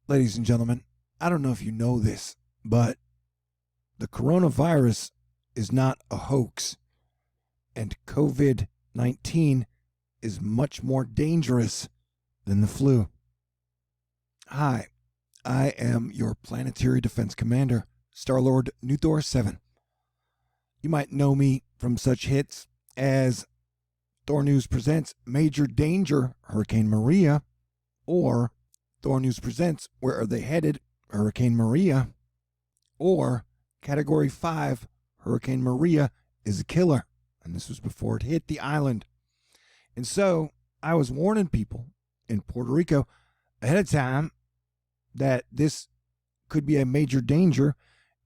Ladies and gentlemen, I don't know if you know this, but the coronavirus is not a hoax, and COVID-19 is much more dangerous than the flu. Hi, I am your planetary defense commander, Star-Lord Nuthor 7. You might know me from such hits as THORnews presents Major Danger, Hurricane Maria, or THORnews presents Where Are They Headed, Hurricane Maria, or Category 5, Hurricane Maria is a killer. And this was before it hit the island. And so I was warning people in Puerto Rico ahead of time that this could be a major danger,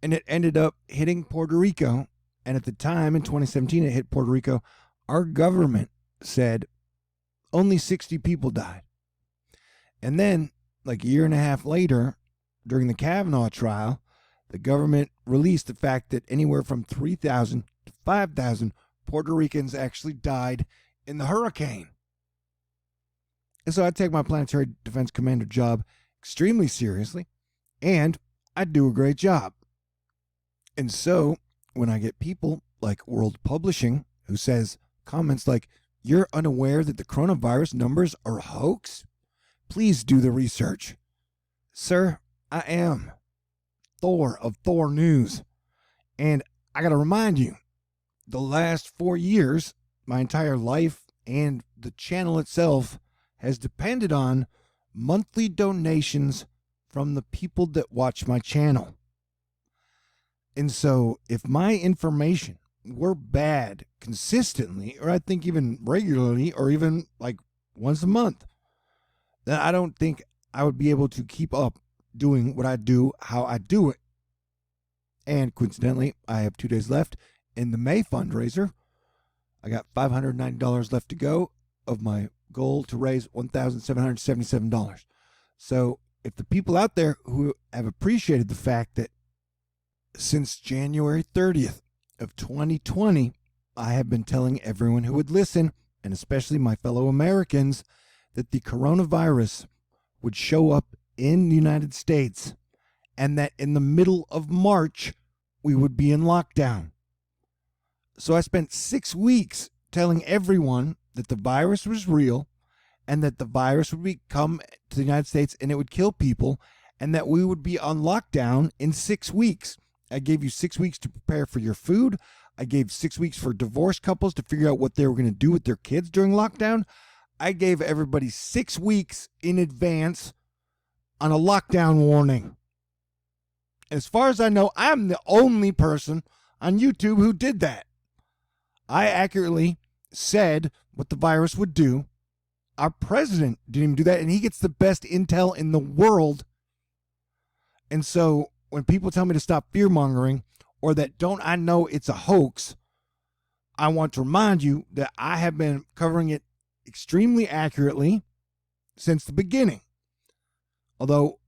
and it ended up hitting Puerto Rico. And at the time, in 2017, it hit Puerto Rico. Our government said only 60 people died. And then, like a year and a half later, during the Kavanaugh trial, the government released the fact that anywhere from 3,000 to 5,000 Puerto Ricans actually died in the hurricane. And so I take my planetary defense commander job extremely seriously, and I do a great job. And so when I get people like World Publishing who says comments like, "You're unaware that the coronavirus numbers are a hoax? Please do the research." Sir, I am Thor of THORnews. And I got to remind you, the last 4 years, my entire life and the channel itself has depended on monthly donations from the people that watch my channel. And so if my information were bad consistently, or I think even regularly, or even like once a month, then I don't think I would be able to keep up doing what I do, how I do it. And coincidentally, I have 2 days left in the May fundraiser. I got $590 left to go of my goal to raise $1,777. So if the people out there who have appreciated the fact that since January 30th of 2020, I have been telling everyone who would listen, and especially my fellow Americans, that the coronavirus would show up in the United States and that in the middle of March, we would be in lockdown. So I spent 6 weeks telling everyone that the virus was real and that the virus would come to the United States and it would kill people and that we would be on lockdown in 6 weeks. I gave you 6 weeks to prepare for your food. I gave 6 weeks for divorced couples to figure out what they were going to do with their kids during lockdown. I gave everybody 6 weeks in advance on a lockdown warning. As far as I know, I'm the only person on YouTube who did that. I accurately said what the virus would do. Our president didn't even do that, and he gets the best intel in the world. And so when people tell me to stop fear-mongering or that don't I know it's a hoax, I want to remind you that I have been covering it extremely accurately since the beginning. Although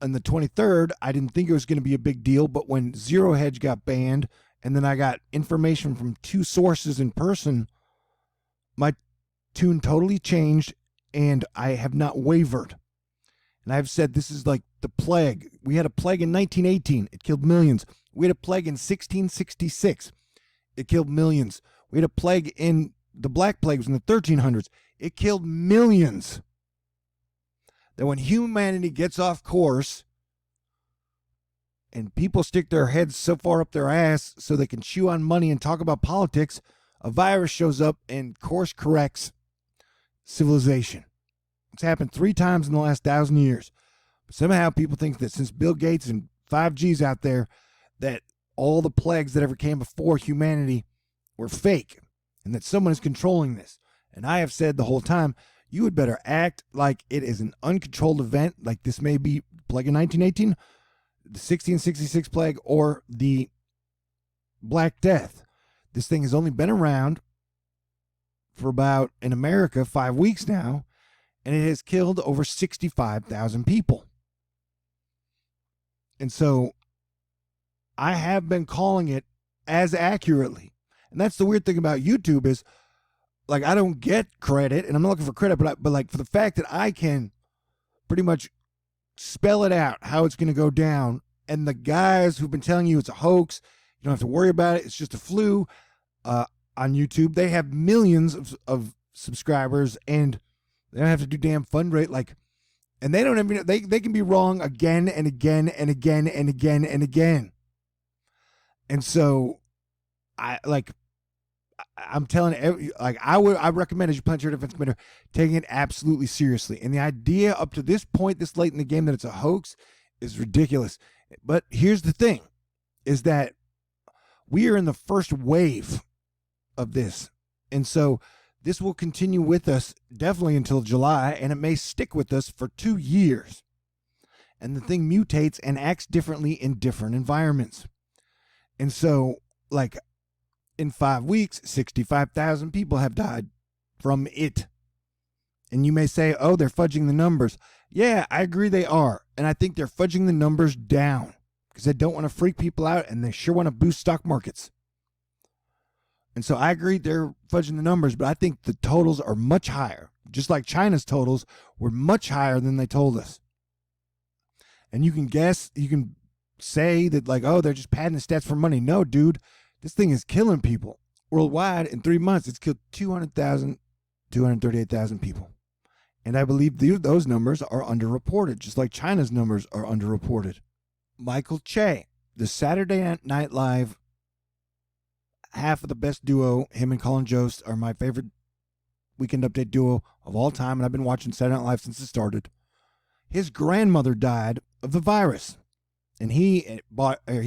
on the 23rd, I didn't think it was going to be a big deal, but when Zero Hedge got banned and then I got information from 2 sources in person, my tune totally changed and I have not wavered. And I've said this is like the plague. We had a plague in 1918. It killed millions. We had a plague in 1666. It killed millions. We had a plague in the Black Plague was in the 1300s. It killed millions. That when humanity gets off course and people stick their heads so far up their ass so they can chew on money and talk about politics, a virus shows up and course corrects civilization. It's happened 3 times in the last 1,000 years. But somehow people think that since Bill Gates and 5G's out there, that all the plagues that ever came before humanity were fake and that someone is controlling this. And I have said the whole time, you would better act like it is an uncontrolled event, like this may be plague in 1918, the 1666 plague, or the Black Death. This thing has only been around for about, in America, 5 weeks now, and it has killed over 65,000 people. And so I have been calling it as accurately. And that's the weird thing about YouTube is, like, I don't get credit, and I'm not looking for credit, but like for the fact that I can pretty much spell it out how it's going to go down. And the guys who've been telling you it's a hoax, you don't have to worry about it, it's just a flu, on YouTube, they have millions of subscribers, and they don't have to do damn fundraise, like, and they don't even, they can be wrong again and again and again and again and again. And so I'm telling, I recommend, as you plan your defense commander, taking it absolutely seriously. And the idea up to this point, this late in the game, that it's a hoax is ridiculous. But here's the thing, is that we are in the first wave of this. And so this will continue with us definitely until July, and it may stick with us for 2 years. And the thing mutates and acts differently in different environments. And so, like, in 5 weeks, 65,000 people have died from it. And you may say, oh, they're fudging the numbers. Yeah, I agree they are. And I think they're fudging the numbers down because they don't want to freak people out, and they sure want to boost stock markets. And so I agree they're fudging the numbers, but I think the totals are much higher. Just like China's totals were much higher than they told us. And you can guess, you can say that, like, oh, they're just padding the stats for money. No, dude, this thing is killing people. Worldwide, in 3 months, it's killed 238,000 people. And I believe those numbers are underreported, just like China's numbers are underreported. Michael Che, the Saturday Night Live, half of the best duo, him and Colin Jost are my favorite Weekend Update duo of all time, and I've been watching Saturday Night Live since it started. His grandmother died of the virus, and he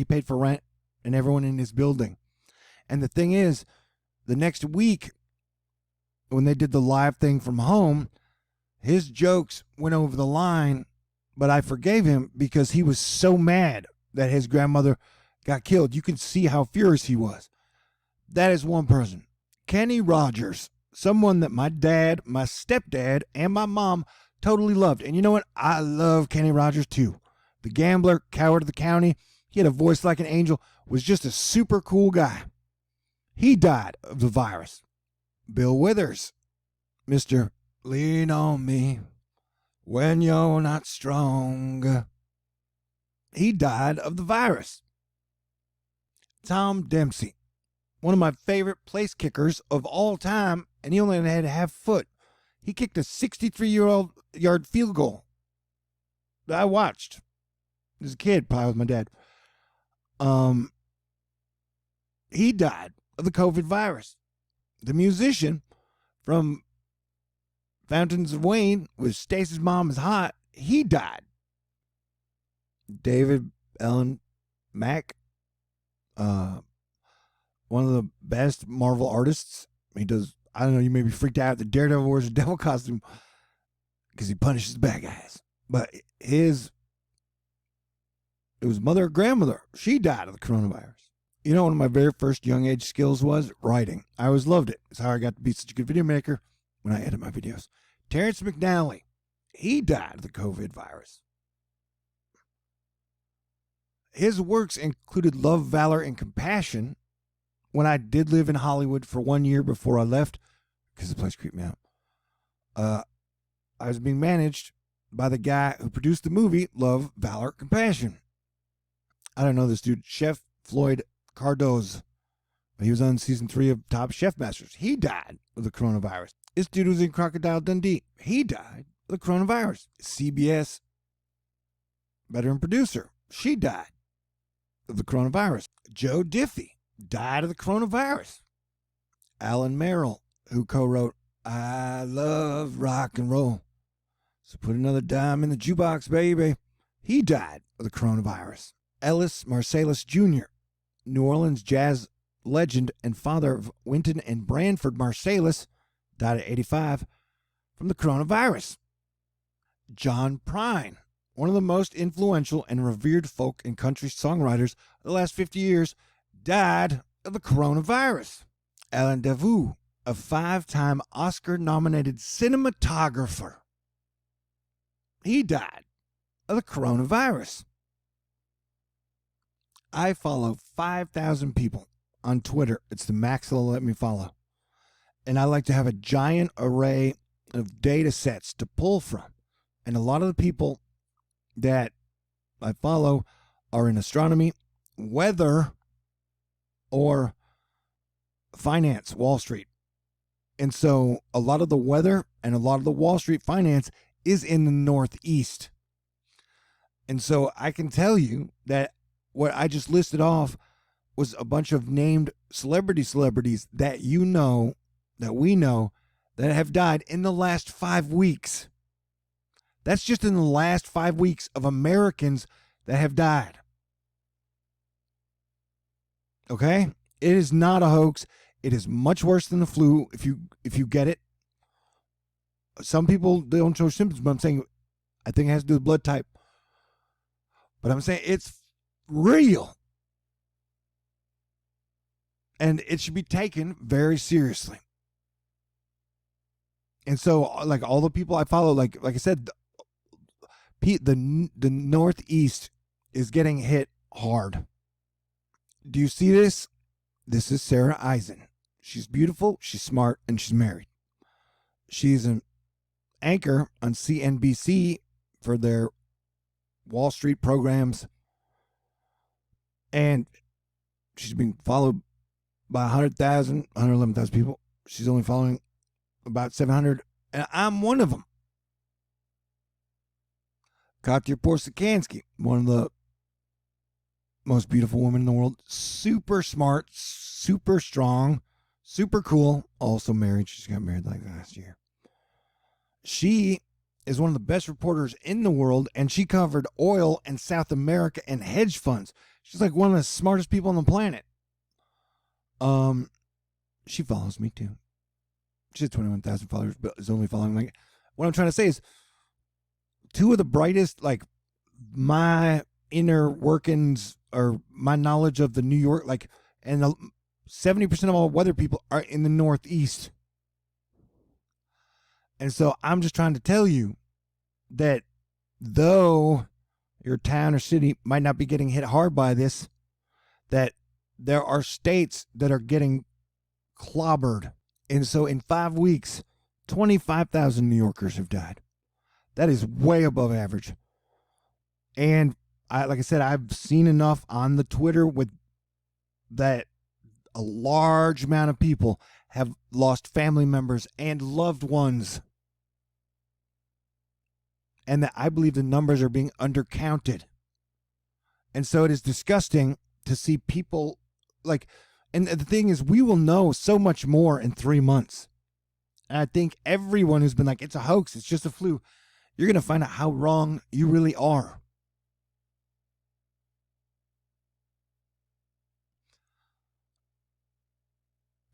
paid for rent and everyone in his building. And the thing is, the next week, when they did the live thing from home, his jokes went over the line, but I forgave him because he was so mad that his grandmother got killed. You can see how furious he was. That is one person. Kenny Rogers, someone that my dad, my stepdad, and my mom totally loved. And you know what? I love Kenny Rogers too. The gambler, coward of the county. He had a voice like an angel, was just a super cool guy. He died of the virus. Bill Withers, Mr. Lean on Me When You're Not Strong. He died of the virus. Tom Dempsey, one of my favorite place kickers of all time, and he only had a half foot. He kicked a 63-yard field goal that I watched as a kid, probably with my dad. He died of the COVID virus. The musician from Fountains of Wayne with Stacy's Mom Is Hot, he died. David Allen Mack, one of the best Marvel artists. He does, I don't know, you may be freaked out that Daredevil wears a devil costume because he punishes bad guys. But it was mother or grandmother. She died of the coronavirus. You know, one of my very first young age skills was writing. I always loved it. It's how I got to be such a good video maker when I edit my videos. Terrence McNally, he died of the COVID virus. His works included Love, Valor, and Compassion. When I did live in Hollywood for 1 year before I left, because the place creeped me out, I was being managed by the guy who produced the movie Love, Valor, Compassion. I don't know this dude, Chef Floyd Cardoz. He was on season 3 of Top Chef Masters. He died of the coronavirus. This dude was in Crocodile Dundee. He died of the coronavirus. CBS veteran producer. She died of the coronavirus. Joe Diffie died of the coronavirus. Alan Merrill, who co-wrote I Love Rock and Roll, so put another dime in the jukebox, baby. He died of the coronavirus. Ellis Marsalis Jr., New Orleans jazz legend and father of Wynton and Branford Marsalis, died at 85 from the coronavirus. John Prine, one of the most influential and revered folk and country songwriters of the last 50 years, died of the coronavirus. Alan Davout, a 5-time Oscar-nominated cinematographer, he died of the coronavirus. I follow 5,000 people on Twitter. It's the max they'll let me follow. And I like to have a giant array of data sets to pull from. And a lot of the people that I follow are in astronomy, weather, or finance, Wall Street. And so a lot of the weather and a lot of the Wall Street finance is in the Northeast. And so I can tell you that what I just listed off was a bunch of named celebrities that you know, that we know, that have died in the last 5 weeks. That's just in the last 5 weeks of Americans that have died. Okay? It is not a hoax. It is much worse than the flu if you get it. Some people, they don't show symptoms, but I'm saying I think it has to do with blood type. But I'm saying it's real. And it should be taken very seriously. And so, like, all the people I follow, like I said, the Northeast is getting hit hard. Do you see this? This is Sarah Eisen. She's beautiful, she's smart, and she's married. She's an anchor on CNBC for their Wall Street programs. And she's being followed by 100,000, 111,000 people. She's only following about 700, and I'm one of them. Katya Porsakanski, one of the most beautiful women in the world. Super smart, super strong, super cool. Also married. She just got married like last year. She is one of the best reporters in the world, and she covered oil and South America and hedge funds. She's like one of the smartest people on the planet. She follows me too. She has 21,000 followers, but is only following like. What I'm trying to say is, two of the brightest, like my inner workings or my knowledge of the New York, like, and 70% of all weather people are in the Northeast. And so I'm just trying to tell you that though your town or city might not be getting hit hard by this, that there are states that are getting clobbered. And so in 5 weeks, 25,000 New Yorkers have died. That is way above average. And like I said, I've seen enough on the Twitter with that a large amount of people have lost family members and loved ones. And that I believe the numbers are being undercounted. And so it is disgusting to see people like, and the thing is, we will know so much more in 3 months. And I think everyone who's been like, it's a hoax, it's just a flu, you're going to find out how wrong you really are.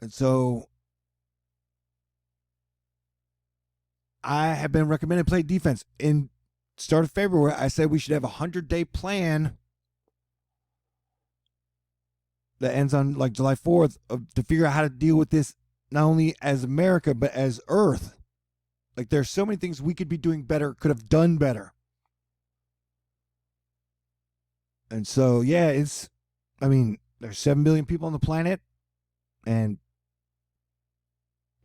And so I have been recommended to play defense. In start of February, I said we should have a 100-day plan that ends on like July 4th to figure out how to deal with this, not only as America, but as Earth. Like, there's so many things we could be doing better, could have done better. And so, yeah, there's 7 billion people on the planet, and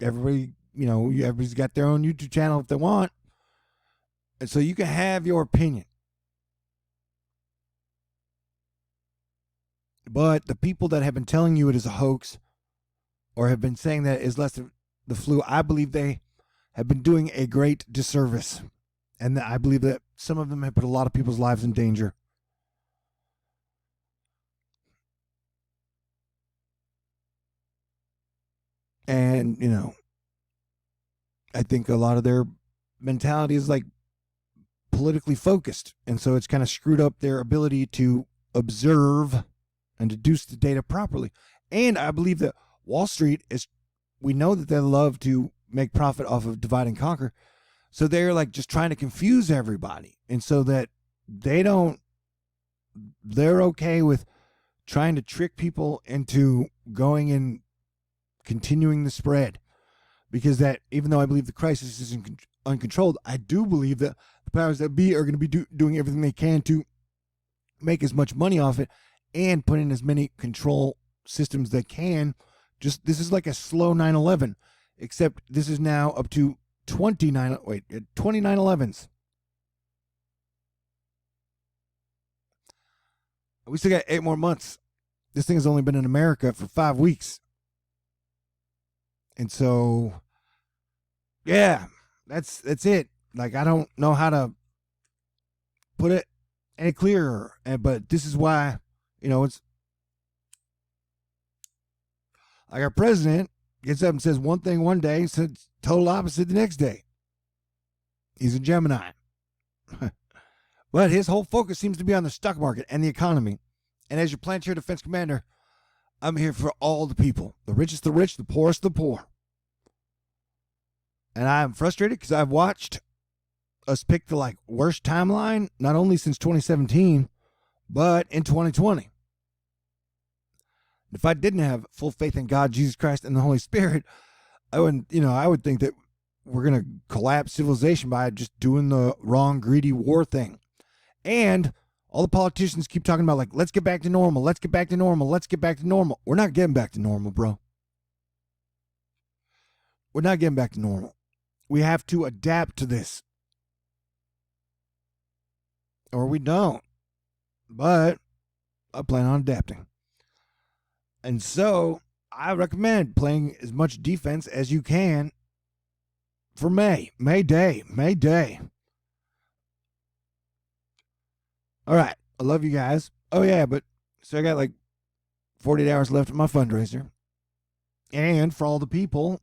everybody's got their own YouTube channel if they want. And so you can have your opinion. But the people that have been telling you it is a hoax or have been saying that it is less than the flu, I believe they have been doing a great disservice. And I believe that some of them have put a lot of people's lives in danger. And, I think a lot of their mentality is like politically focused. And so it's kind of screwed up their ability to observe and deduce the data properly. And I believe that Wall Street we know that they love to make profit off of divide and conquer. So they're like just trying to confuse everybody. And so that they're okay with trying to trick people into going and continuing the spread. Because that, even though I believe the crisis is uncontrolled, I do believe that the powers that be are going to be doing everything they can to make as much money off it and put in as many control systems they can. This is like a slow 9/11, except this is now up to 20 9/11s. We still got 8 more months. This thing has only been in America for 5 weeks. And so, yeah, that's it. Like, I don't know how to put it any clearer. But this is why, it's like our president gets up and says one thing one day, says total opposite the next day. He's a Gemini. But his whole focus seems to be on the stock market and the economy. And as your planetary defense commander, I'm here for all the people. The richest, the rich, the poorest, the poor. And I'm frustrated because I've watched us pick the worst timeline, not only since 2017, but in 2020. If I didn't have full faith in God, Jesus Christ, and the Holy Spirit, I would think that we're going to collapse civilization by just doing the wrong, greedy war thing. And all the politicians keep talking about, let's get back to normal, let's get back to normal, let's get back to normal. We're not getting back to normal, bro. We're not getting back to normal. We have to adapt to this. Or we don't. But I plan on adapting. And so I recommend playing as much defense as you can for Mayday. All right. I love you guys. Oh, yeah, but so I got 48 hours left of my fundraiser. And for all the people,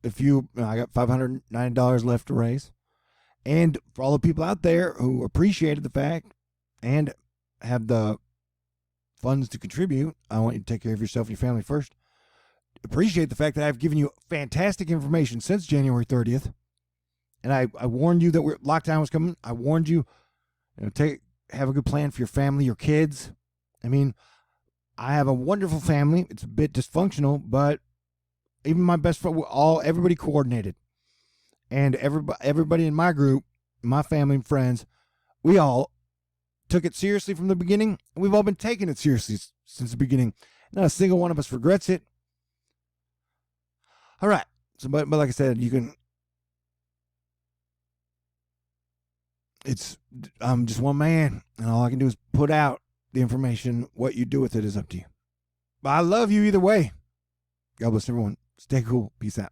I got $590 left to raise. And for all the people out there who appreciated the fact and have the funds to contribute, I want you to take care of yourself and your family first. Appreciate the fact that I've given you fantastic information since January 30th. And I warned you that lockdown was coming. I warned you, have a good plan for your family, your kids. I mean, I have a wonderful family. It's a bit dysfunctional, but even my best friend, everybody coordinated. And everybody in my group, my family and friends, we all took it seriously from the beginning. And we've all been taking it seriously since the beginning. Not a single one of us regrets it. All right. So, but like I said, I'm just one man, and all I can do is put out the information. What you do with it is up to you. But I love you either way. God bless everyone. Stay cool. Peace out.